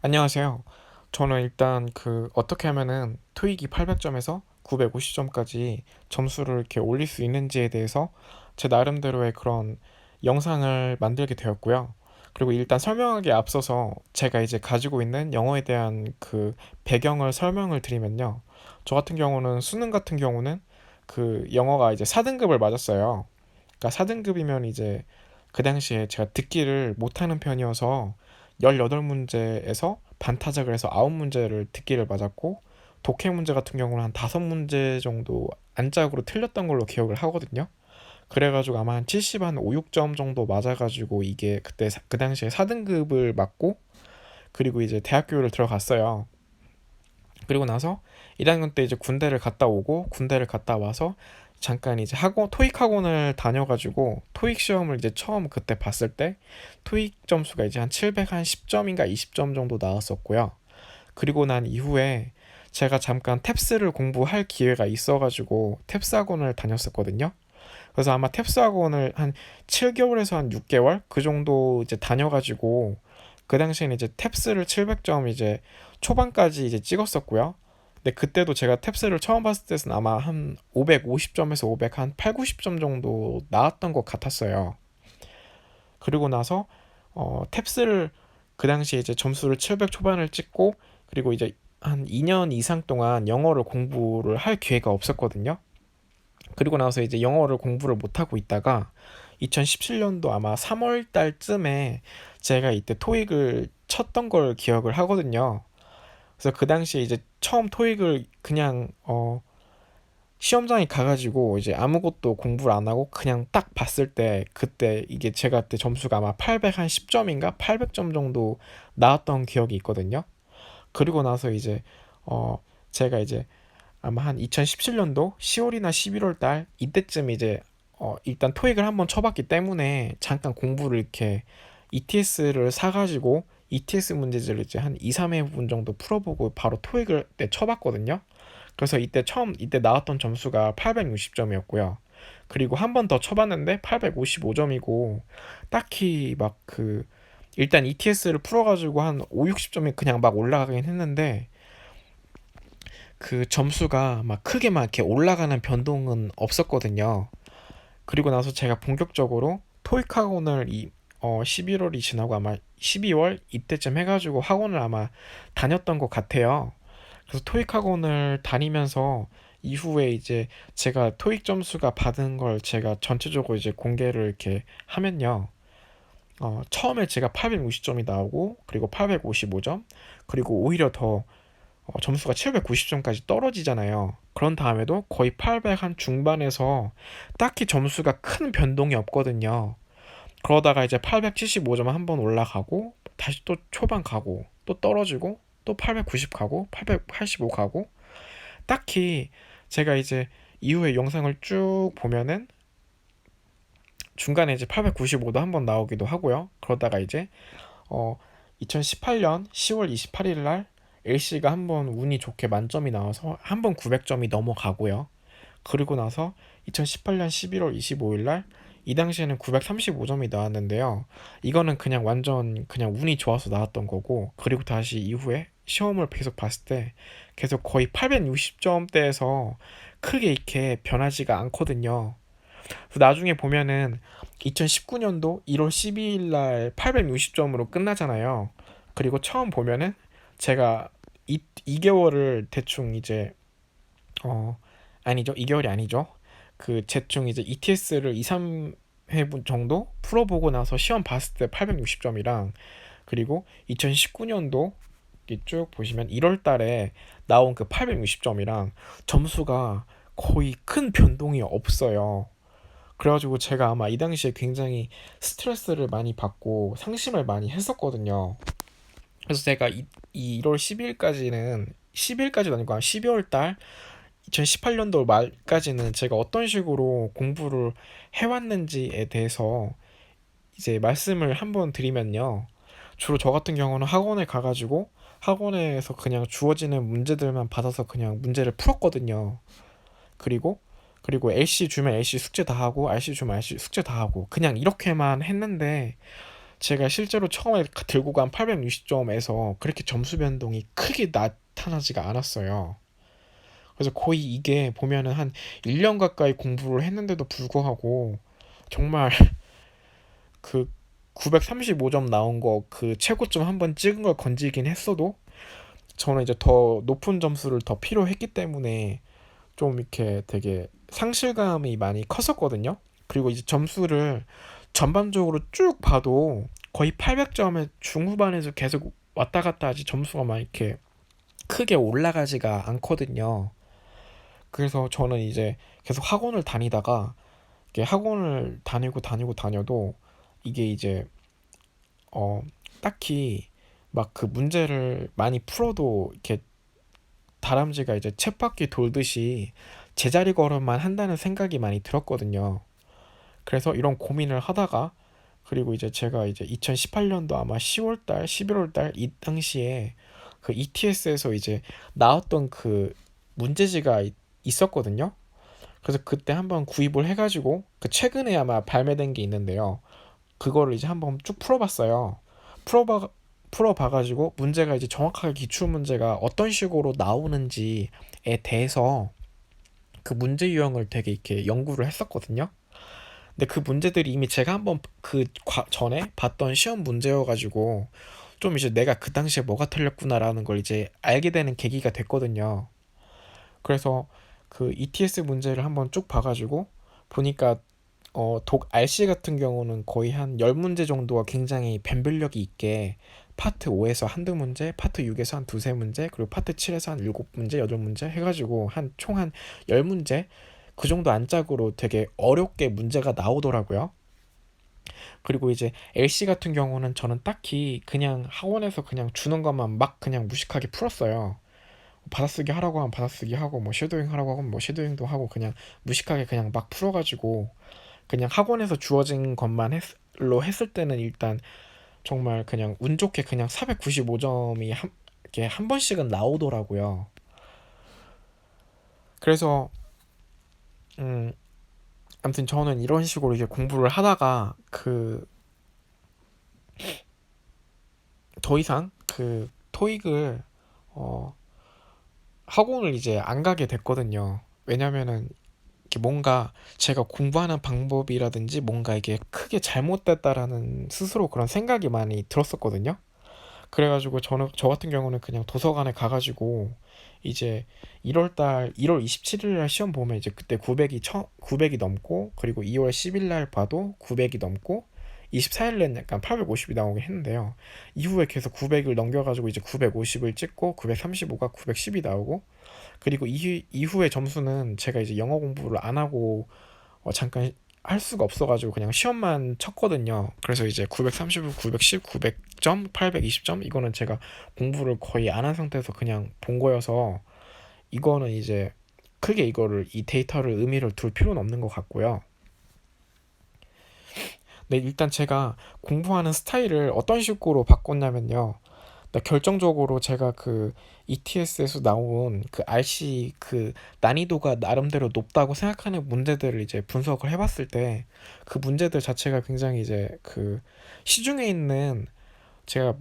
안녕하세요. 저는 일단 어떻게 하면은 토익이 800점에서 950점까지 점수를 이렇게 올릴 수 있는지에 대해서 제 나름대로의 그런 영상을 만들게 되었고요. 그리고 일단 설명하기에 앞서서 제가 이제 가지고 있는 영어에 대한 배경을 설명을 드리면요. 저 같은 경우는 수능 같은 경우는 영어가 이제 4등급을 맞았어요. 그러니까 4등급이면 이제 그 당시에 제가 듣기를 못하는 편이어서 18문제에서 반타작을 해서 9문제를 듣기를 맞았고, 독해 문제 같은 경우는 한 5문제 정도 안짝으로 틀렸던 걸로 기억을 하거든요. 그래가지고 아마 한 70, 한 5, 6점 정도 맞아가지고 이게 그때 그 당시에 4등급을 맞고, 그리고 이제 대학교를 들어갔어요. 그리고 나서 1학년 때 이제 군대를 갔다 오고, 군대를 갔다 와서 잠깐 이제 토익 학원을 다녀가지고 토익 시험을 이제 처음 그때 봤을 때 토익 점수가 이제 한 710점인가 20점 정도 나왔었고요. 그리고 난 이후에 제가 잠깐 탭스를 공부할 기회가 있어가지고 탭스 학원을 다녔었거든요. 그래서 아마 탭스 학원을 한 7개월에서 한 6개월 그 정도 이제 다녀가지고 그 당시에는 이제 탭스를 700점 이제 초반까지 이제 찍었었고요. 근데 그때도 제가 탭스를 처음 봤을 때는 아마 한 550점에서 500, 한 8, 90점 정도 나왔던 것 같았어요. 그리고 나서 탭스를 그 당시에 이제 점수를 700 초반을 찍고, 그리고 이제 한 2년 이상 동안 영어를 공부를 할 기회가 없었거든요. 그리고 나서 이제 영어를 공부를 못하고 있다가 2017년도 아마 3월 달쯤에 제가 이때 토익을 쳤던 걸 기억을 하거든요. 그래서 그 당시에 이제 처음 토익을 그냥 시험장에 가가지고 이제 아무것도 공부를 안 하고 그냥 딱 봤을 때 그때 이게 제가 그때 점수가 아마 810점인가 800점 정도 나왔던 기억이 있거든요. 그리고 나서 이제 제가 이제 아마 한 2017년도 10월이나 11월 달 이때쯤 이제 일단 토익을 한번 쳐봤기 때문에 잠깐 공부를 이렇게 ETS를 사가지고 ETS 문제지를 이제 한 2, 3회분 정도 풀어보고 바로 토익을 때 쳐봤거든요. 그래서 이때 나왔던 점수가 860점이었고요. 그리고 한 번 더 쳐봤는데 855점이고, 딱히 일단 ETS를 풀어가지고 한 5, 60점이 그냥 막 올라가긴 했는데 그 점수가 막 크게 막 이렇게 올라가는 변동은 없었거든요. 그리고 나서 제가 본격적으로 토익 학원을 11월이 지나고 아마 12월 이때쯤 해가지고 학원을 아마 다녔던 것 같아요. 그래서 토익 학원을 다니면서 이후에 이제 제가 토익 점수가 받은 걸 제가 전체적으로 이제 공개를 이렇게 하면요. 처음에 제가 860점이 나오고, 그리고 855점, 그리고 오히려 더 점수가 790점까지 떨어지잖아요. 그런 다음에도 거의 800 한 중반에서 딱히 점수가 큰 변동이 없거든요. 그러다가 이제 875점 한 번 올라가고, 다시 또 초반 가고, 또 떨어지고, 또 890 가고, 885 가고, 딱히 제가 이제 이후에 영상을 쭉 보면은 중간에 이제 895도 한 번 나오기도 하고요. 그러다가 이제 2018년 10월 28일 날 LC가 한 번 운이 좋게 만점이 나와서 한 번 900점이 넘어가고요. 그리고 나서 2018년 11월 25일 날 이 당시에는 935점이 나왔는데요. 이거는 그냥 완전 그냥 운이 좋아서 나왔던 거고, 그리고 다시 이후에 시험을 계속 봤을 때 계속 거의 860점대에서 크게 이렇게 변하지가 않거든요. 그래서 나중에 보면은 2019년도 1월 12일 날 860점으로 끝나잖아요. 그리고 처음 보면은 제가 2개월을 대충 이제 어 아니죠. 2개월이 아니죠. 대충 이제 ETS를 2, 3회분 정도 풀어보고 나서 시험 봤을 때 860점이랑, 그리고 2019년도 쭉 보시면 1월 달에 나온 그 860점이랑 점수가 거의 큰 변동이 없어요. 그래가지고 제가 아마 이 당시에 굉장히 스트레스를 많이 받고 상심을 많이 했었거든요. 그래서 제가 이 1월 10일까지는 10일까지도 아니고 한 12월 달 2018년도 말까지는 제가 어떤 식으로 공부를 해왔는지에 대해서 이제 말씀을 한번 드리면요. 주로 저 같은 경우는 학원에 가가지고 학원에서 그냥 주어지는 문제들만 받아서 그냥 문제를 풀었거든요. 그리고 LC 주면 LC 숙제 다 하고 RC 주면 RC 숙제 다 하고 그냥 이렇게만 했는데, 제가 실제로 처음에 들고 간 860점에서 그렇게 점수 변동이 크게 나타나지가 않았어요. 그래서 거의 이게 보면은 한 1년 가까이 공부를 했는데도 불구하고 정말 그 935점 나온 거 그 최고점 한번 찍은 걸 건지긴 했어도 저는 이제 더 높은 점수를 더 필요했기 때문에 좀 이렇게 되게 상실감이 많이 컸었거든요. 그리고 이제 점수를 전반적으로 쭉 봐도 거의 800점의 중후반에서 계속 왔다 갔다 하지 점수가 막 이렇게 크게 올라가지가 않거든요. 그래서 저는 이제 계속 학원을 다니다가 이게 학원을 다녀도 이게 이제 어 딱히 막 그 문제를 많이 풀어도 이렇게 다람쥐가 이제 쳇바퀴 돌듯이 제자리 걸음만 한다는 생각이 많이 들었거든요. 그래서 이런 고민을 하다가 그리고 이제 제가 이제 2018년도 아마 10월달, 11월달 이 당시에 그 ETS에서 이제 나왔던 그 문제지가 있었거든요. 그래서 그때 한번 구입을 해가지고 그 최근에 아마 발매된 게 있는데요. 그거를 이제 한번 쭉 풀어봤어요. 풀어봐 풀어봐가지고 문제가 이제 정확하게 기출 문제가 어떤 식으로 나오는지에 대해서 그 문제 유형을 되게 이렇게 연구를 했었거든요. 근데 그 문제들이 이미 제가 한번 그 전에 봤던 시험 문제여가지고 좀 이제 내가 그 당시에 뭐가 틀렸구나라는 걸 이제 알게 되는 계기가 됐거든요. 그래서 그 ETS 문제를 한번 쭉 봐가지고 보니까 독 RC 같은 경우는 거의 한 10문제 정도가 굉장히 변별력이 있게 파트 5에서 한두 문제, 파트 6에서 한 두세 문제, 그리고 파트 7에서 한 7문제, 8문제 해가지고 총 한 10문제 그 정도 안짝으로 되게 어렵게 문제가 나오더라고요. 그리고 이제 LC 같은 경우는 저는 딱히 그냥 학원에서 그냥 주는 것만 막 그냥 무식하게 풀었어요. 받아쓰기 하라고 하면 받아쓰기 하고 뭐 쉐도잉 하라고 하면 뭐 쉐도잉도 하고 그냥 무식하게 그냥 막 풀어가지고 그냥 학원에서 주어진 것만 로 했을 때는 일단 정말 그냥 운 좋게 그냥 495점이 이렇게 한 번씩은 나오더라고요. 그래서 음 아무튼 저는 이런 식으로 이제 공부를 하다가 그 더 이상 그 토익을 어 학원을 이제 안 가게 됐거든요. 왜냐면은 이게 뭔가 제가 공부하는 방법이라든지 뭔가 이게 크게 잘못됐다라는 스스로 그런 생각이 많이 들었었거든요. 그래가지고 저 같은 경우는 그냥 도서관에 가가지고 이제 1월 27일 날 시험 보면 이제 그때 900이 넘고 그리고 2월 10일 날 봐도 900이 넘고 24일엔 약간 850이 나오긴 했는데요. 이후에 계속 900을 넘겨가지고 이제 950을 찍고 935가 910이 나오고 그리고 이후의 점수는 제가 이제 영어 공부를 안 하고 잠깐 할 수가 없어가지고 그냥 시험만 쳤거든요. 그래서 이제 930, 910, 900점, 820점 이거는 제가 공부를 거의 안 한 상태에서 그냥 본 거여서 이거는 이제 크게 이 데이터를 의미를 둘 필요는 없는 것 같고요. 네, 일단 제가 공부하는 스타일을 어떤 식으로 바꿨냐면요. 결정적으로 제가 그 ETS에서 나온 그 RC 그 난이도가 나름대로 높다고 생각하는 문제들을 이제 분석을 해봤을 때 그 문제들 자체가 굉장히 이제 그 시중에 있는 제가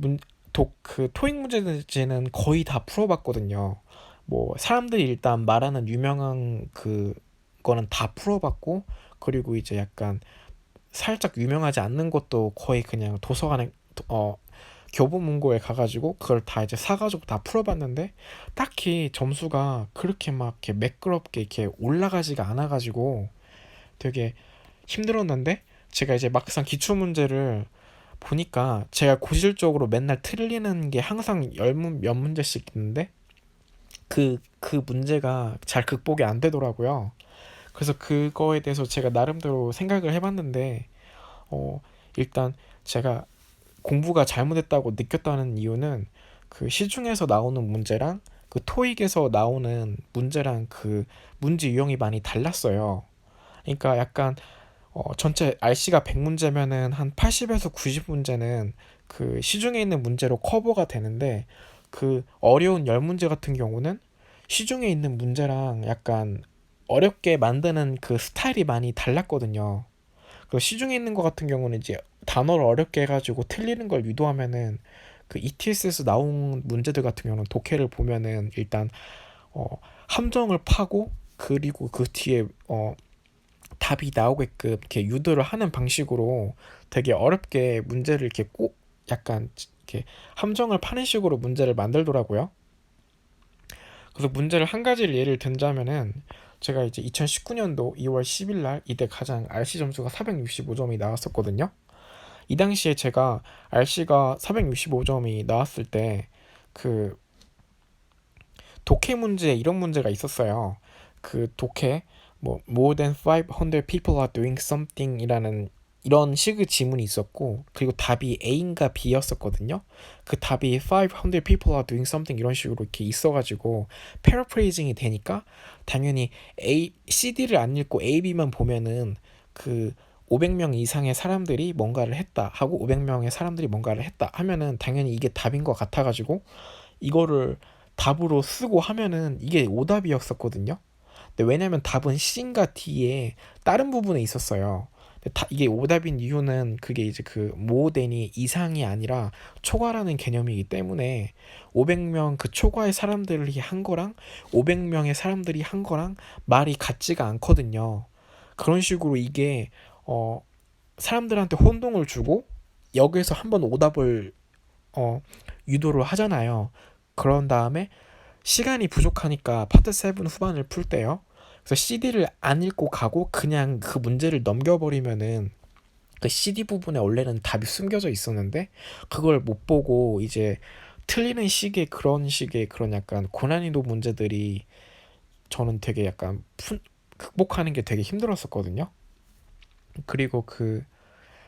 그 토익 문제지는 거의 다 풀어봤거든요. 뭐 사람들이 일단 말하는 유명한 그거는 다 풀어봤고 그리고 이제 약간 살짝 유명하지 않는 것도 거의 그냥 도서관에 어 교보문고에 가가지고 그걸 다 이제 사가지고 다 풀어봤는데 딱히 점수가 그렇게 막 이렇게 매끄럽게 이렇게 올라가지가 않아가지고 되게 힘들었는데 제가 이제 막상 기출문제를 보니까 제가 고질적으로 맨날 틀리는 게 항상 몇 문제씩 있는데 그 문제가 잘 극복이 안 되더라고요. 그래서 그거에 대해서 제가 나름대로 생각을 해봤는데 어 일단 제가 공부가 잘못했다고 느꼈다는 이유는 그 시중에서 나오는 문제랑 그 토익에서 나오는 문제랑 그 문제 유형이 많이 달랐어요. 그러니까 약간 전체 RC가 100문제면은 한 80에서 90문제는 그 시중에 있는 문제로 커버가 되는데 그 어려운 10문제 같은 경우는 시중에 있는 문제랑 약간 어렵게 만드는 그 스타일이 많이 달랐거든요. 그 시중에 있는 거 같은 경우는 이제 단어를 어렵게 해가지고 틀리는 걸 유도하면은 그 ETS에서 나온 문제들 같은 경우는 독해를 보면은 일단 어, 함정을 파고 그리고 그 뒤에 답이 나오게끔 이렇게 유도를 하는 방식으로 되게 어렵게 문제를 이렇게 꼭 약간 이렇게 함정을 파는 식으로 문제를 만들더라고요. 그래서 문제를 한 가지를 예를 든다면은 제가 이제 2019년도 2월 10일 날 이때 가장 RC 점수가 465점이 나왔었거든요. 이 당시에 제가 RC가 465점이 나왔을 때 그 독해 문제에 이런 문제가 있었어요. 그 독해 뭐 more than 500 people are doing something 이라는 이런 식의 지문이 있었고 그리고 답이 A인가 B였었거든요. 그 답이 500 people are doing something 이런 식으로 이렇게 있어가지고 패러프레이징이 되니까 당연히 CD를 안 읽고 A, B만 보면은 그 500명 이상의 사람들이 뭔가를 했다 하고 500명의 사람들이 뭔가를 했다 하면은 당연히 이게 답인 것 같아가지고 이거를 답으로 쓰고 하면은 이게 오답이었었거든요. 근데 왜냐면 답은 C인가 D에 다른 부분에 있었어요. 근데 이게 오답인 이유는 그게 이제 그 모어된이 이상이 아니라 초과라는 개념이기 때문에 500명 그 초과의 사람들이 한 거랑 500명의 사람들이 한 거랑 말이 같지가 않거든요. 그런 식으로 이게 어 사람들한테 혼동을 주고 여기에서 한번 오답을 어 유도를 하잖아요. 그런 다음에 시간이 부족하니까 파트 7 후반을 풀 때요. 그래서 CD를 안 읽고 가고 그냥 그 문제를 넘겨버리면은 그 CD 부분에 원래는 답이 숨겨져 있었는데 그걸 못 보고 이제 틀리는 식의 그런 식의 그런 약간 고난이도 문제들이 저는 되게 약간 극복하는 게 되게 힘들었었거든요. 그리고 그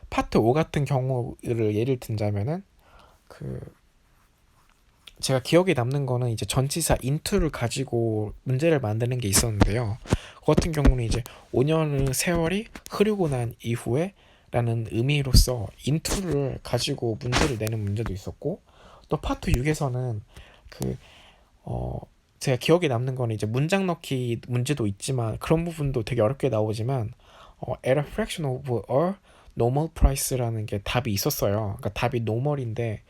파트 5 같은 경우를 예를 든다면은 그 제가 기억에 남는 거는 이제 전치사 into를 가지고 문제를 만드는 게 있었는데요. 그 같은 경우는 이제 5년의 세월이 흐르고 난 이후에 라는 의미로서 into를 가지고 문제를 내는 문제도 있었고 또 파트 6에서는 그 제가 기억에 남는 거는 이제 문장 넣기 문제도 있지만 그런 부분도 되게 어렵게 나오지만 at a fraction of a normal price라는 게 답이 있었어요. 그러니까 답이 normal인데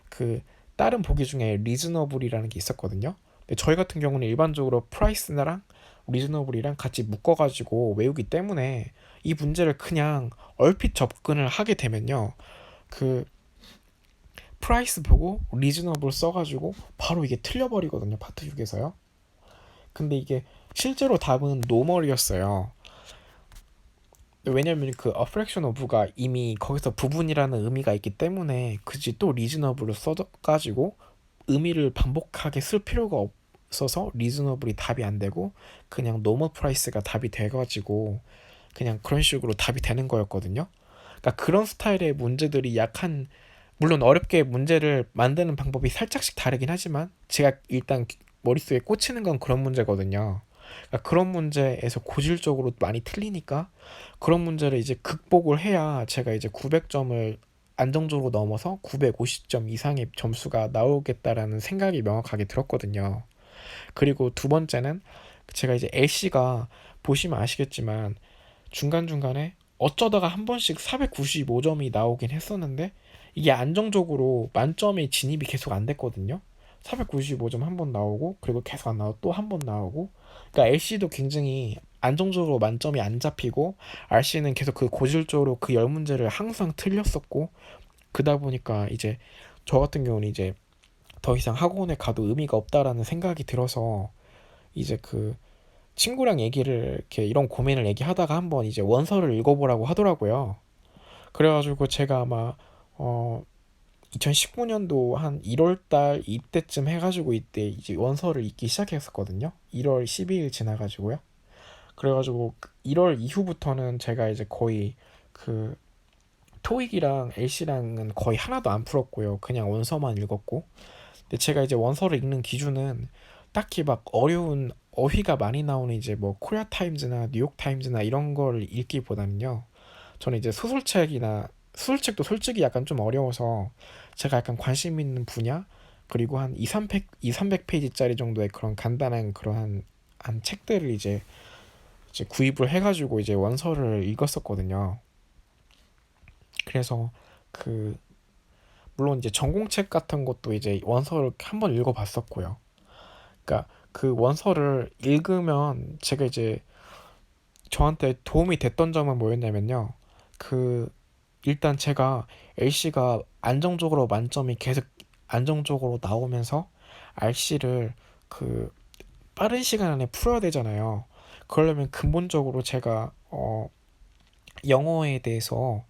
그 다른 보기 중에 reasonable이라는 게 있었거든요. 근데 저희 같은 경우는 일반적으로 price랑 reasonable이랑 같이 묶어가지고 외우기 때문에 이 문제를 그냥 얼핏 접근을 하게 되면요. 그 price 보고 reasonable 써가지고 바로 이게 틀려버리거든요. 파트 6에서요. 근데 이게 실제로 답은 normal이었어요. 왜냐면 그 a fraction of가 이미 거기서 부분이라는 의미가 있기 때문에 굳이 또 reasonable을 써가지고 의미를 반복하게 쓸 필요가 없어서 reasonable이 답이 안 되고 그냥 normal price가 답이 돼가지고 그냥 그런 식으로 답이 되는 거였거든요. 그러니까 그런 스타일의 문제들이 약한 물론 어렵게 문제를 만드는 방법이 살짝씩 다르긴 하지만 제가 일단 머릿속에 꽂히는 건 그런 문제거든요. 그러니까 그런 문제에서 고질적으로 많이 틀리니까 그런 문제를 이제 극복을 해야 제가 이제 900점을 안정적으로 넘어서 950점 이상의 점수가 나오겠다라는 생각이 명확하게 들었거든요. 그리고 두 번째는 제가 이제 LC가 보시면 아시겠지만 중간중간에 어쩌다가 한 번씩 495점이 나오긴 했었는데 이게 안정적으로 만점의 진입이 계속 안 됐거든요. 495점 한 번 나오고 그리고 계속 안 나오고 또 한 번 나오고 그러니까 LC도 굉장히 안정적으로 만점이 안 잡히고 RC는 계속 그 고질적으로 그 열 문제를 항상 틀렸었고 그러다 보니까 이제 저 같은 경우는 이제 더 이상 학원에 가도 의미가 없다라는 생각이 들어서 이제 그 친구랑 얘기를 이렇게 이런 고민을 얘기하다가 한번 이제 원서를 읽어보라고 하더라고요. 그래가지고 제가 아마 2019년도 한 1월달 이때쯤 해가지고 이때 이제 원서를 읽기 시작했었거든요. 1월 12일 지나가지고요. 그래가지고 1월 이후부터는 제가 이제 거의 그 토익이랑 LC랑은 거의 하나도 안 풀었고요. 그냥 원서만 읽었고. 근데 제가 이제 원서를 읽는 기준은 딱히 막 어려운 어휘가 많이 나오는 이제 뭐 코리아 타임즈나 뉴욕 타임즈나 이런 걸 읽기보다는요. 저는 이제 소설책도 솔직히 약간 좀 어려워서 제가 약간 관심 있는 분야 그리고 한 300페이지짜리 정도의 그런 간단한 그러한 책들을 이제 구입을 해가지고 이제 원서를 읽었었거든요. 그래서 그 물론 이제 전공책 같은 것도 이제 원서를 한번 읽어봤었고요. 그러니까 그 원서를 읽으면 제가 이제 저한테 도움이 됐던 점은 뭐였냐면요. 그 일단 제가 LC가 안정적으로 만점이 계속 안정적으로 나오면서 RC를 그 빠른 시간 안에 풀어야 되잖아요. 그러려면 근본적으로 제가 영어에 대해서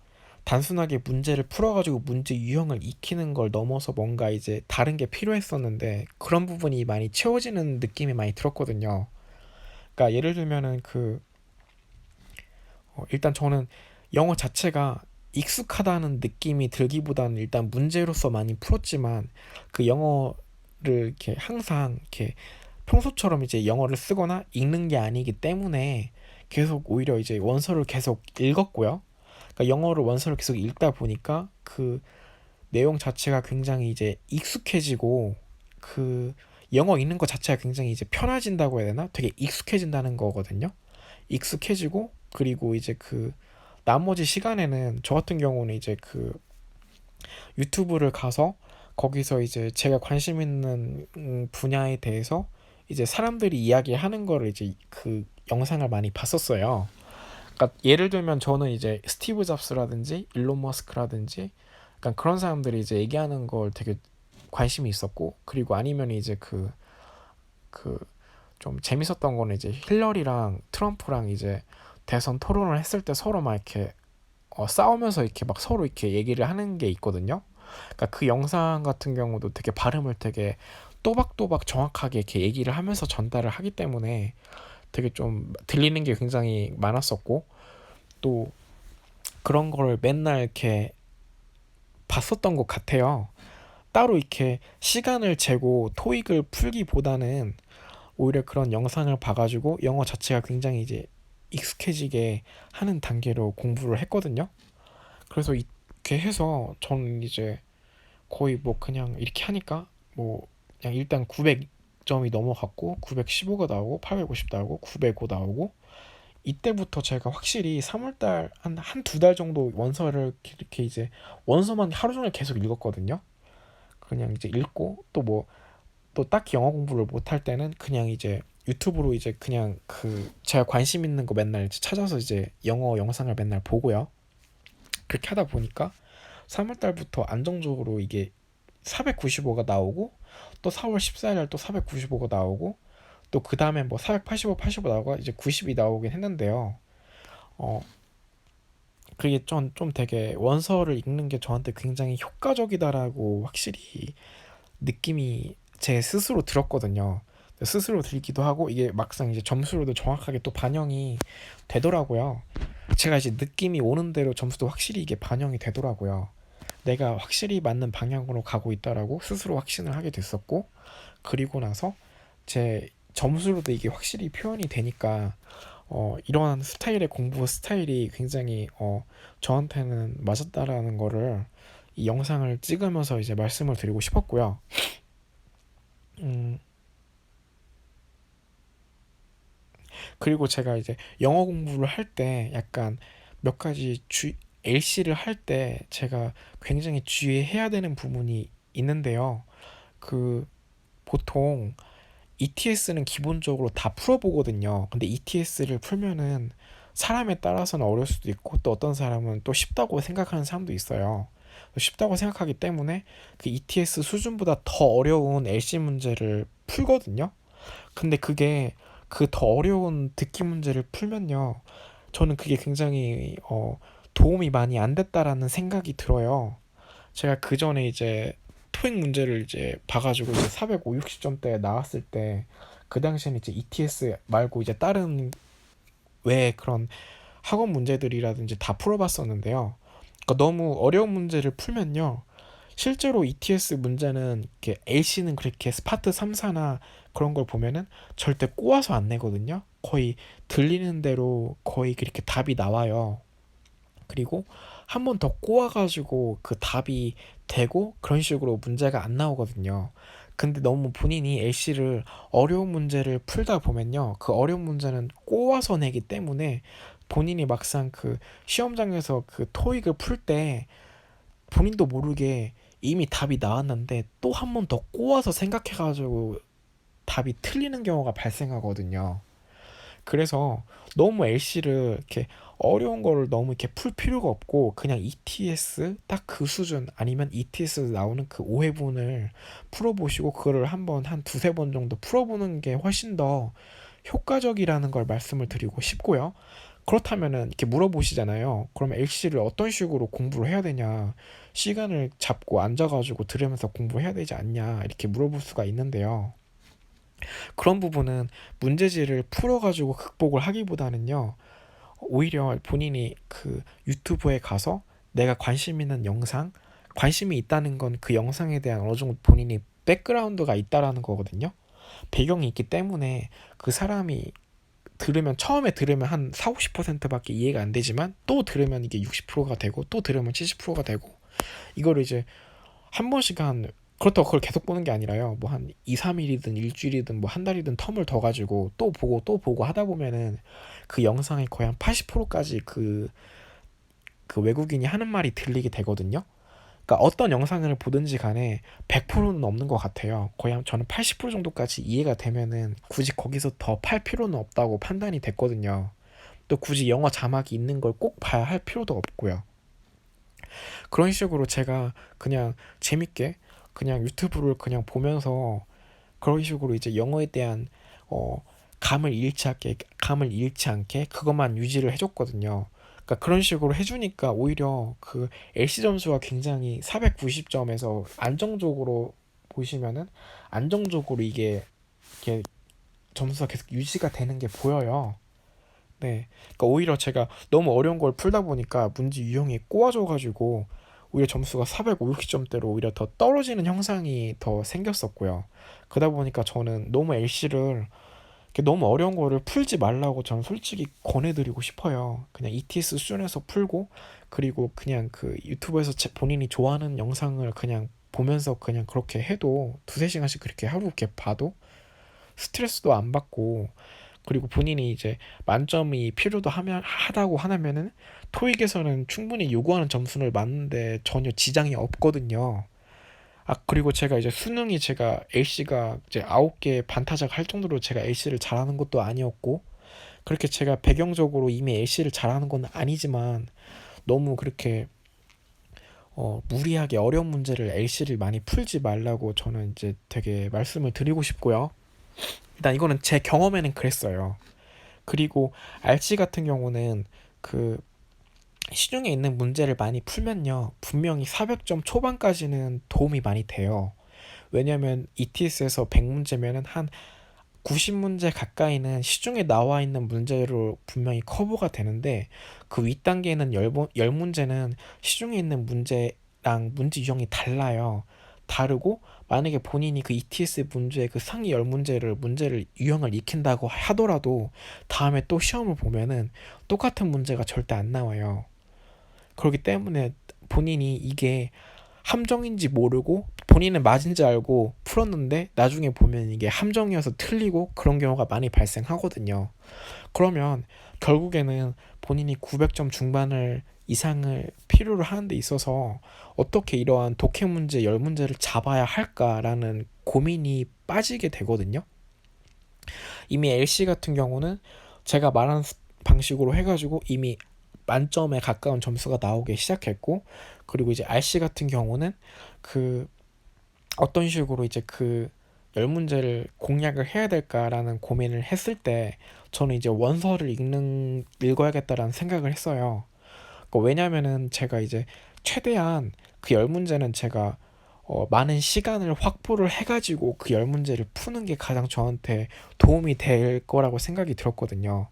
단순하게 문제를 풀어가지고 문제 유형을 익히는 걸 넘어서 뭔가 이제 다른 게 필요했었는데 그런 부분이 많이 채워지는 느낌이 많이 들었거든요. 그러니까 예를 들면은 일단 저는 영어 자체가 익숙하다는 느낌이 들기보다는 일단 문제로서 많이 풀었지만 그 영어를 이렇게 항상 이렇게 평소처럼 이제 영어를 쓰거나 읽는 게 아니기 때문에 계속 오히려 이제 원서를 계속 읽었고요. 그러니까 영어를 원서를 계속 읽다 보니까 그 내용 자체가 굉장히 이제 익숙해지고 그 영어 읽는 것 자체가 굉장히 이제 편해진다고 해야 되나? 되게 익숙해진다는 거거든요. 익숙해지고 그리고 이제 그 나머지 시간에는 저 같은 경우는 이제 그 유튜브를 가서 거기서 이제 제가 관심 있는 분야에 대해서 이제 사람들이 이야기하는 거를 이제 그 영상을 많이 봤었어요. 그러니까 예를 들면 저는 이제 스티브 잡스라든지 일론 머스크라든지 약간 그런 사람들이 이제 얘기하는 걸 되게 관심이 있었고 그리고 아니면 이제 그 좀 재밌었던 거는 이제 힐러리랑 트럼프랑 이제 대선 토론을 했을 때 서로 막 이렇게 싸우면서 이렇게 막 서로 이렇게 얘기를 하는 게 있거든요. 그러니까 그 영상 같은 경우도 되게 발음을 되게 또박또박 정확하게 이렇게 얘기를 하면서 전달을 하기 때문에 되게 좀 들리는 게 굉장히 많았었고 또 그런 거를 맨날 이렇게 봤었던 것 같아요. 따로 이렇게 시간을 재고 토익을 풀기보다는 오히려 그런 영상을 봐가지고 영어 자체가 굉장히 이제 익숙해지게 하는 단계로 공부를 했거든요. 그래서 이렇게 해서 저는 이제 거의 뭐 그냥 이렇게 하니까 뭐 그냥 일단 900점이 넘어갔고 915가 나오고 850 나오고 905 나오고 이때부터 제가 확실히 3월달 한 두 달 정도 원서를 이렇게 이제 원서만 하루 종일 계속 읽었거든요. 그냥 이제 읽고 또 뭐 또 딱히 영어 공부를 못할 때는 그냥 이제 유튜브로 이제 그냥 그 제가 관심 있는 거 맨날 이제 찾아서 이제 영어 영상을 맨날 보고요. 그렇게 하다 보니까 3월 달부터 안정적으로 이게 495가 나오고 또 4월 14일 날 또 495가 나오고 또 그 다음에 뭐 485, 85 나오고 이제 90이 나오긴 했는데요. 어 그게 좀 되게 원서를 읽는 게 저한테 굉장히 효과적이다라고 확실히 느낌이 제 스스로 들었거든요. 스스로 들기도 하고 이게 막상 이제 점수로도 정확하게 또 반영이 되더라고요. 제가 이제 느낌이 오는 대로 점수도 확실히 이게 반영이 되더라고요. 내가 확실히 맞는 방향으로 가고 있다라고 스스로 확신을 하게 됐었고 그리고 나서 제 점수로도 이게 확실히 표현이 되니까 이러한 스타일의 공부 스타일이 굉장히 저한테는 맞았다라는 거를 이 영상을 찍으면서 이제 말씀을 드리고 싶었고요. 음, 그리고 제가 이제 영어 공부를 할 때 약간 몇 가지 LC를 할 때 제가 굉장히 주의해야 되는 부분이 있는데요. 그 보통 ETS는 기본적으로 다 풀어보거든요. 근데 ETS를 풀면은 사람에 따라서는 어려울 수도 있고 또 어떤 사람은 또 쉽다고 생각하는 사람도 있어요. 쉽다고 생각하기 때문에 그 ETS 수준보다 더 어려운 LC 문제를 풀거든요. 근데 그게 그 더 어려운 듣기 문제를 풀면요. 저는 그게 굉장히 도움이 많이 안 됐다라는 생각이 들어요. 제가 그 전에 이제 토익 문제를 이제 봐가지고 이제 450, 60점대 나왔을 때 그 당시에는 이제 ETS 말고 이제 다른 외 그런 학원 문제들이라든지 다 풀어봤었는데요. 그러니까 너무 어려운 문제를 풀면요. 실제로 ETS 문제는 이렇게 LC는 그렇게 스파트 3, 4나 그런 걸 보면은 절대 꼬아서 안 내거든요. 거의 들리는 대로 거의 그렇게 답이 나와요. 그리고 한 번 더 꼬아가지고 그 답이 되고 그런 식으로 문제가 안 나오거든요. 근데 너무 본인이 LC를 어려운 문제를 풀다 보면요. 그 어려운 문제는 꼬아서 내기 때문에 본인이 막상 그 시험장에서 그 토익을 풀 때 본인도 모르게 이미 답이 나왔는데 또 한 번 더 꼬아서 생각해가지고 답이 틀리는 경우가 발생하거든요. 그래서 너무 LC를 이렇게 어려운 거를 너무 이렇게 풀 필요가 없고 그냥 ETS 딱 그 수준 아니면 ETS 나오는 그 5회분을 풀어보시고 그거를 한번 한 두세 번 정도 풀어보는 게 훨씬 더 효과적이라는 걸 말씀을 드리고 싶고요. 그렇다면은 이렇게 물어보시잖아요. 그러면 LC를 어떤 식으로 공부를 해야 되냐? 시간을 잡고 앉아가지고 들으면서 공부를 해야 되지 않냐? 이렇게 물어볼 수가 있는데요. 그런 부분은 문제지를 풀어가지고 극복을 하기보다는요. 오히려 본인이 그 유튜브에 가서 내가 관심 있는 영상, 관심이 있다는 건 그 영상에 대한 어느 정도 본인이 백그라운드가 있다라는 거거든요. 배경이 있기 때문에 그 사람이 들으면 처음에 들으면 한 4, 50%밖에 이해가 안 되지만 또 들으면 이게 60%가 되고 또 들으면 70%가 되고 이거를 이제 한 번씩 한 그렇다고 그걸 계속 보는 게 아니라요. 뭐 한 2, 3일이든 일주일이든 뭐 한 달이든 텀을 더 가지고 또 보고 하다 보면은 그 영상의 거의 한 80%까지 그 외국인이 하는 말이 들리게 되거든요. 그러니까 어떤 영상을 보든지 간에 100%는 없는 것 같아요. 거의 저는 80% 정도까지 이해가 되면은 굳이 거기서 더 팔 필요는 없다고 판단이 됐거든요. 또 굳이 영어 자막이 있는 걸 꼭 봐야 할 필요도 없고요. 그런 식으로 제가 그냥 재밌게 그냥 유튜브를 그냥 보면서 그런 식으로 이제 영어에 대한 어 감을 잃지 않게 그것만 유지를 해줬거든요. 그러니까 그런 식으로 해주니까 오히려 그 LC 점수가 굉장히 490점에서 안정적으로 보시면은 안정적으로 이게 점수가 계속 유지가 되는 게 보여요. 네. 그러니까 오히려 제가 너무 어려운 걸 풀다 보니까 문제 유형이 꼬아져가지고 오히려 점수가 400, 560점대로 오히려 더 떨어지는 형상이 더 생겼었고요. 그러다 보니까 저는 너무 LC를 너무 어려운 거를 풀지 말라고 저는 솔직히 권해드리고 싶어요. 그냥 ETS 수준에서 풀고 그리고 그냥 그 유튜브에서 본인이 좋아하는 영상을 그냥 보면서 그냥 그렇게 해도 두세 시간씩 그렇게 하루 이렇게 봐도 스트레스도 안 받고 그리고 본인이 이제 만점이 필요도 하다고 하면은 토익에서는 충분히 요구하는 점수를 맞는데 전혀 지장이 없거든요. 아 그리고 제가 이제 수능이 제가 LC가 이제 9개 반타작 할 정도로 제가 LC를 잘하는 것도 아니었고 그렇게 제가 배경적으로 이미 LC를 잘하는 건 아니지만 너무 그렇게 무리하게 어려운 문제를 LC를 많이 풀지 말라고 저는 이제 되게 말씀을 드리고 싶고요. 일단 이거는 제 경험에는 그랬어요. 그리고 RC 같은 경우는 그 시중에 있는 문제를 많이 풀면요. 분명히 400점 초반까지는 도움이 많이 돼요. 왜냐면 ETS에서 100문제면은 한 90문제 가까이는 시중에 나와 있는 문제로 분명히 커버가 되는데 그 윗단계는 10문제는 시중에 있는 문제랑 문제 유형이 달라요. 다르고 만약에 본인이 그 ETS 문제 그 상위 10문제를 유형을 익힌다고 하더라도 다음에 또 시험을 보면은 똑같은 문제가 절대 안 나와요. 그렇기 때문에 본인이 이게 함정인지 모르고 본인은 맞은지 알고 풀었는데 나중에 보면 이게 함정이어서 틀리고 그런 경우가 많이 발생하거든요. 그러면 결국에는 본인이 900점 중반을 이상을 필요로 하는 데 있어서 어떻게 이러한 독해 문제 10문제를 잡아야 할까라는 고민이 빠지게 되거든요. 이미 LC 같은 경우는 제가 말한 방식으로 해가지고 이미 만점에 가까운 점수가 나오기 시작했고 그리고 이제 RC 같은 경우는 그 어떤 식으로 이제 그 10문제를 공략을 해야 될까라는 고민을 했을 때 저는 이제 원서를 읽어야겠다라는 생각을 했어요. 그러니까 왜냐면은 제가 이제 최대한 그 10문제는 제가 많은 시간을 확보를 해가지고 그 10문제를 푸는 게 가장 저한테 도움이 될 거라고 생각이 들었거든요.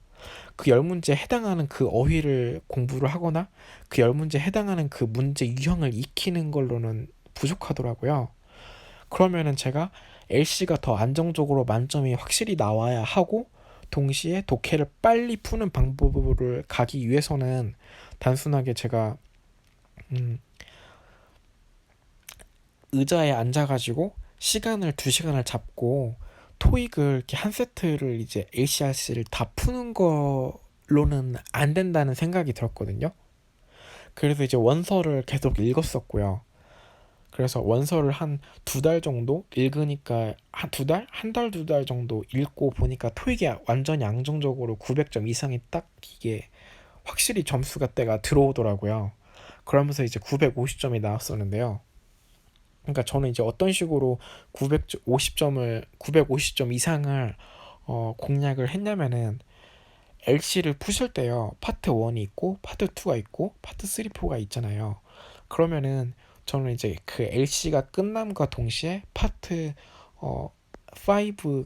그 10문제에 해당하는 그 어휘를 공부를 하거나 그 10문제에 해당하는 그 문제 유형을 익히는 걸로는 부족하더라고요. 그러면은 제가 LC가 더 안정적으로 만점이 확실히 나와야 하고 동시에 독해를 빨리 푸는 방법을 가기 위해서는 단순하게 제가 의자에 앉아가지고 시간을 2시간을 잡고 토익을 이렇게 한 세트를 이제 ACRC를 다 푸는 거 안 된다는 생각이 들었거든요. 그래서 이제 원서를 계속 읽었었고요. 그래서 원서를 한 2달 정도 읽으니까 한 2달? 한 달, 2달 정도 읽고 보니까 토익이 완전히 안정적으로 900점 이상이 딱 이게 확실히 점수가 때가 들어오더라고요. 그러면서 이제 950점이 나왔었는데요. 그러니까 저는 이제 어떤 식으로 950점 이상을 공략을 했냐면은 LC를 푸실 때요. 파트 1이 있고 파트 2가 있고 파트 3, 4가 있잖아요. 그러면은 저는 이제 그 LC가 끝남과 동시에 파트 5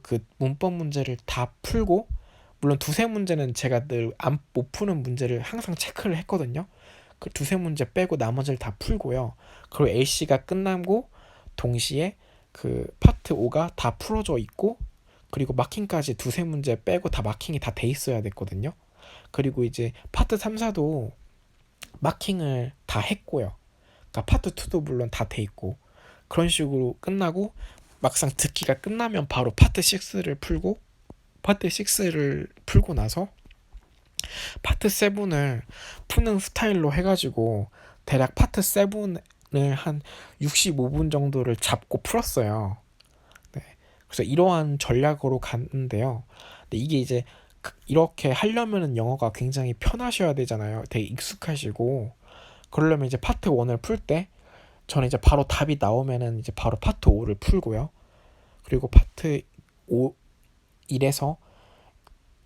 그 문법 문제를 다 풀고, 물론 두세 문제는 제가 늘 못 푸는 문제를 항상 체크를 했거든요. 그 두세 문제 빼고 나머지를 다 풀고요. 그리고 LC가 끝나고 동시에 그 파트 5가 다 풀어져 있고, 그리고 마킹까지 두세 문제 빼고 다 마킹이 다 돼 있어야 됐거든요. 그리고 이제 파트 3, 4도 마킹을 다 했고요. 그러니까 파트 2도 물론 다 돼 있고, 그런 식으로 끝나고 막상 듣기가 끝나면 바로 파트 6를 풀고, 파트 6를 풀고 나서 파트 7을 푸는 스타일로 해가지고 대략 파트 7을 한 65분 정도를 잡고 풀었어요. 네. 그래서 이러한 전략으로 갔는데요. 근데 이게 이제 이렇게 하려면은 영어가 굉장히 편하셔야 되잖아요. 되게 익숙하시고. 그러려면 이제 파트 1을 풀 때 저는 이제 바로 답이 나오면은 이제 바로 파트 5를 풀고요. 그리고 파트 5 1에서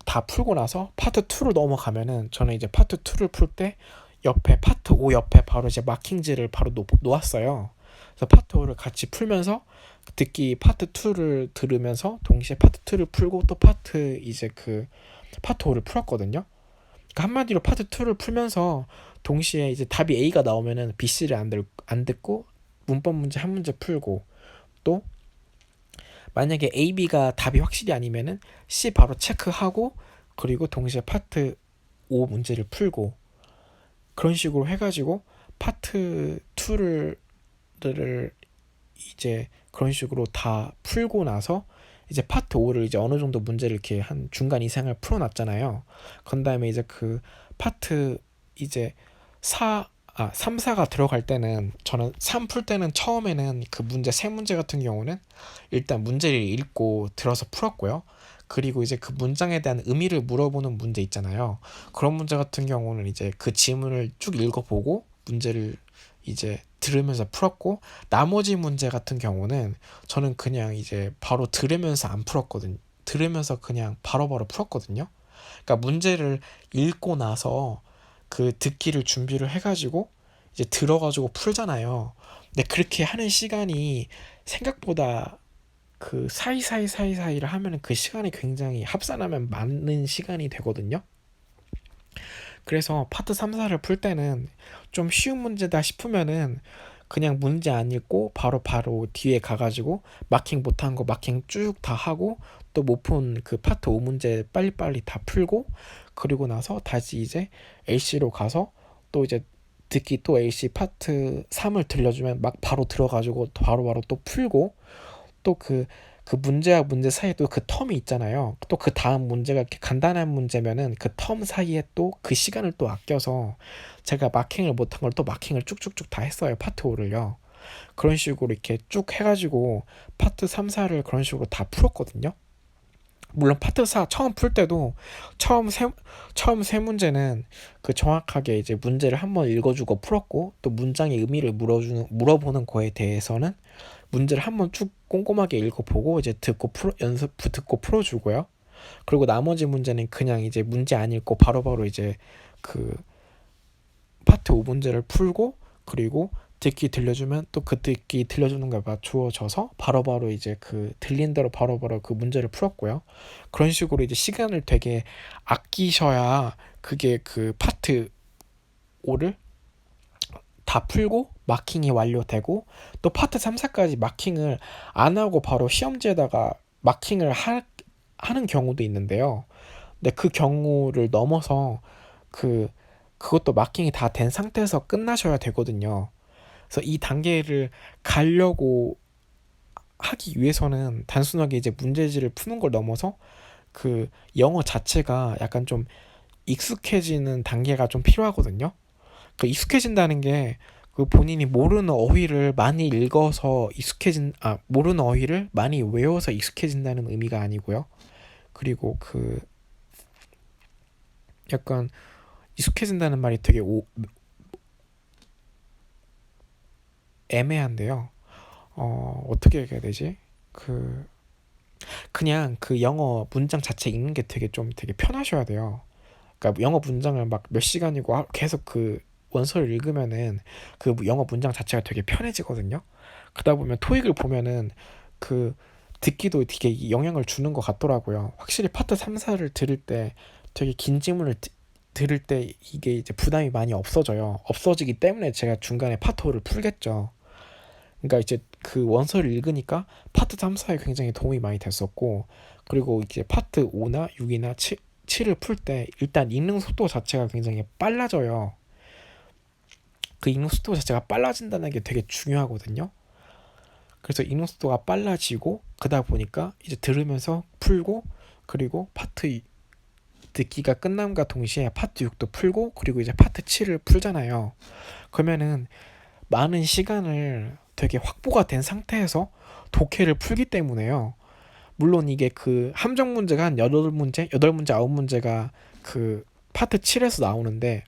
다 풀고 나서 파트 2를 넘어가면은 저는 이제 파트 2를 풀 때 옆에 파트 5 옆에 바로 이제 마킹지를 바로 놓았어요. 그래서 파트 5를 같이 풀면서 듣기 파트 2를 들으면서 동시에 파트 2를 풀고 또 파트 5를 풀었거든요. 그러니까 한마디로 파트 2를 풀면서 동시에 이제 답이 A가 나오면은 B, C를 안 듣고 문법 문제 한 문제 풀고, 또 만약에 A, B가 답이 확실히 아니면은 C 바로 체크하고, 그리고 동시에 파트 5 문제를 풀고, 그런 식으로 해가지고 파트 2를 이제 그런 식으로 다 풀고 나서 이제 파트 5를 이제 어느 정도 문제를 이렇게 한 중간 이상을 풀어놨잖아요. 그런 다음에 이제 그 파트 이제 3, 4가 들어갈 때는 저는 3 풀 때는 처음에는 그 문제 세 문제 같은 경우는 일단 문제를 읽고 들어서 풀었고요. 그리고 이제 그 문장에 대한 의미를 물어보는 문제 있잖아요. 그런 문제 같은 경우는 이제 그 지문을 쭉 읽어보고 문제를 이제 들으면서 풀었고, 나머지 문제 같은 경우는 저는 그냥 이제 바로 들으면서 안 풀었거든요. 들으면서 그냥 바로바로 풀었거든요. 그러니까 문제를 읽고 나서 그 듣기를 준비를 해가지고 이제 들어가지고 풀잖아요. 근데 그렇게 하는 시간이 생각보다 그 사이사이를 하면은 그 시간이 굉장히 합산하면 많은 시간이 되거든요. 그래서 파트 3, 4를 풀 때는 좀 쉬운 문제다 싶으면은 그냥 문제 안 읽고 바로 뒤에 가가지고 마킹 못한 거 마킹 쭉 다 하고, 또 못 푼 그 파트 5 문제 빨리빨리 다 풀고, 그리고 나서 다시 이제 LC로 가서 또 이제 듣기 또 LC 파트 3을 들려주면 막 바로 들어가지고 바로바로 또 풀고, 또 그 문제와 문제 사이에 또 그 텀이 있잖아요. 또 그 다음 문제가 이렇게 간단한 문제면은 그 텀 사이에 또 그 시간을 또 아껴서 제가 마킹을 못한 걸 또 마킹을 쭉쭉쭉 다 했어요. 파트 5를요. 그런 식으로 이렇게 쭉 해가지고 파트 3, 4를 그런 식으로 다 풀었거든요. 물론 파트 4 처음 풀 때도 처음 세 문제는 그 정확하게 이제 문제를 한번 읽어주고 풀었고, 또 문장의 의미를 물어보는 거에 대해서는 문제를 한번 쭉 꼼꼼하게 읽어보고 이제 듣고 풀어주고요. 그리고 나머지 문제는 그냥 이제 문제 안 읽고 바로바로 이제 그 파트 5 문제를 풀고, 그리고 듣기 들려주면 또 그 듣기 들려주는 거에 맞추어져서 바로바로 이제 그 들린 대로 바로바로 그 문제를 풀었고요. 그런 식으로 이제 시간을 되게 아끼셔야 그게 그 파트 5를 다 풀고 마킹이 완료되고, 또 파트 3, 4까지 마킹을 안 하고 바로 시험지에다가 하는 경우도 있는데요. 근데 그 경우를 넘어서 그것도 마킹이 다 된 상태에서 끝나셔야 되거든요. 그래서 이 단계를 가려고 하기 위해서는 단순하게 이제 문제지를 푸는 걸 넘어서 그 영어 자체가 약간 좀 익숙해지는 단계가 좀 필요하거든요. 그 익숙해진다는 게 그 본인이 모르는 어휘를 많이 읽어서 모르는 어휘를 많이 외워서 익숙해진다는 의미가 아니고요. 그리고 그 약간 익숙해진다는 말이 되게 애매한데요. 어떻게 얘기해야 되지? 그냥 그 영어 문장 자체 읽는 게 되게 편하셔야 돼요. 그러니까 영어 문장을 막 몇 시간이고 계속 그 원서를 읽으면은 그 영어 문장 자체가 되게 편해지거든요. 그러다 보면 토익을 보면은 그 듣기도 되게 영향을 주는 것 같더라고요. 확실히 파트 3, 4를 들을 때 되게 긴 지문을 들을 때 이게 이제 부담이 많이 없어져요. 없어지기 때문에 제가 중간에 파트 5를 풀겠죠. 그러니까 이제 그 원서를 읽으니까 파트 3, 4에 굉장히 도움이 많이 됐었고, 그리고 이제 파트 5나 6이나 7을 풀 때 일단 읽는 속도 자체가 굉장히 빨라져요. 그 읽는 속도 자체가 빨라진다는 게 되게 중요하거든요. 그래서 읽는 속도가 빨라지고 그러다 보니까 이제 들으면서 풀고, 그리고 듣기가 끝남과 동시에 파트 6도 풀고, 그리고 이제 파트 7을 풀잖아요. 그러면은 많은 시간을 되게 확보가 된 상태에서 독해를 풀기 때문에요. 물론 이게 그 함정 문제가 한 8문제, 8문제, 9문제가 그 파트 7에서 나오는데,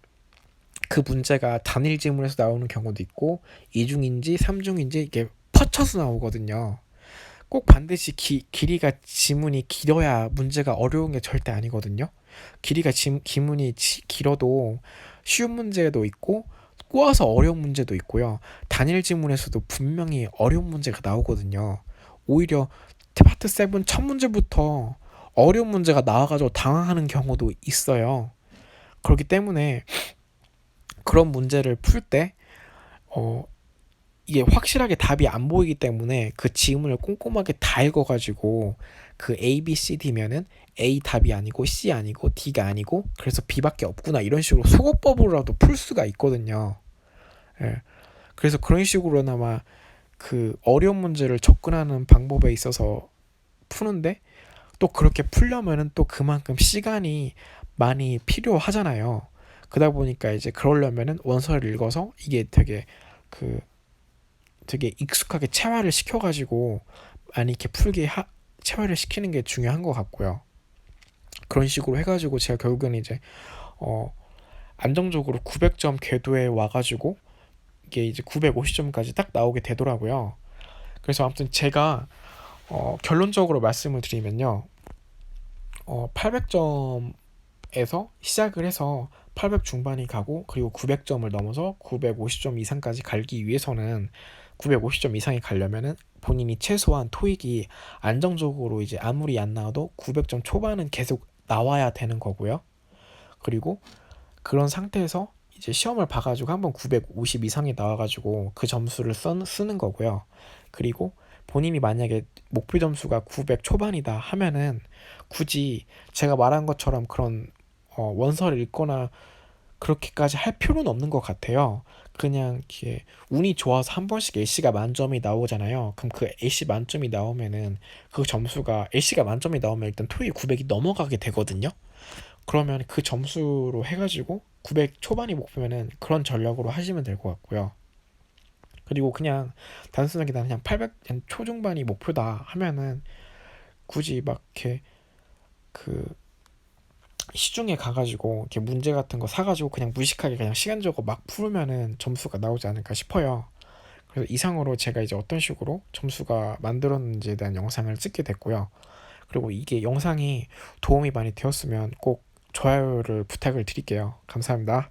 그 문제가 단일 지문에서 나오는 경우도 있고 2중인지 3중인지 이게 퍼쳐서 나오거든요. 꼭 반드시 길이가 지문이 길어야 문제가 어려운 게 절대 아니거든요. 지문이 길어도 쉬운 문제도 있고 꼬아서 어려운 문제도 있고요. 단일 지문에서도 분명히 어려운 문제가 나오거든요. 오히려 파트 7 첫 문제부터 어려운 문제가 나와가지고 당황하는 경우도 있어요. 그렇기 때문에 그런 문제를 풀 때 이게 확실하게 답이 안 보이기 때문에 그 지문을 꼼꼼하게 다 읽어가지고 그 A, B, C, D면은 A 답이 아니고 C 아니고 D가 아니고 그래서 B밖에 없구나, 이런 식으로 소거법으로라도 풀 수가 있거든요. 예. 그래서 그런 식으로나마 그 어려운 문제를 접근하는 방법에 있어서 푸는데, 또 그렇게 풀려면은 또 그만큼 시간이 많이 필요하잖아요. 그러다 보니까 이제 그러려면은 원서를 읽어서 이게 그 되게 익숙하게 체화를 시켜가지고 많이 이렇게 체화를 시키는 게 중요한 것 같고요. 그런 식으로 해가지고 제가 결국에는 이제 안정적으로 900점 궤도에 와가지고 이게 이제 950점까지 딱 나오게 되더라고요. 그래서 아무튼 제가 결론적으로 말씀을 드리면요, 800점에서 시작을 해서 800 중반이 가고, 그리고 900점을 넘어서 950점 이상까지 가기 위해서는 950점 이상이 가려면은 본인이 최소한 토익이 안정적으로 이제 아무리 안 나와도 900점 초반은 계속 나와야 되는 거고요. 그리고 그런 상태에서 이제 시험을 봐가지고 한번 950 이상이 나와가지고 그 점수를 쓰는 거고요. 그리고 본인이 만약에 목표 점수가 900 초반이다 하면은 굳이 제가 말한 것처럼 그런 원서를 읽거나 그렇게까지 할 필요는 없는 것 같아요. 그냥 이렇게 운이 좋아서 한 번씩 A씨가 만점이 나오잖아요. 그럼 그 A씨 만점이 나오면은 그 점수가 A씨가 만점이 나오면 일단 토익 900이 넘어가게 되거든요. 그러면 그 점수로 해가지고 900 초반이 목표면은 그런 전략으로 하시면 될 것 같고요. 그리고 그냥 단순하게 나는 그냥 800 초중반이 목표다 하면은 굳이 막 이렇게 그 시중에 가가지고 이렇게 문제 같은 거 사가지고 그냥 무식하게 그냥 시간 적어 막 풀으면은 점수가 나오지 않을까 싶어요. 그래서 이상으로 제가 이제 어떤 식으로 점수가 만들었는지에 대한 영상을 찍게 됐고요. 그리고 이게 영상이 도움이 많이 되었으면 꼭 좋아요를 부탁을 드릴게요. 감사합니다.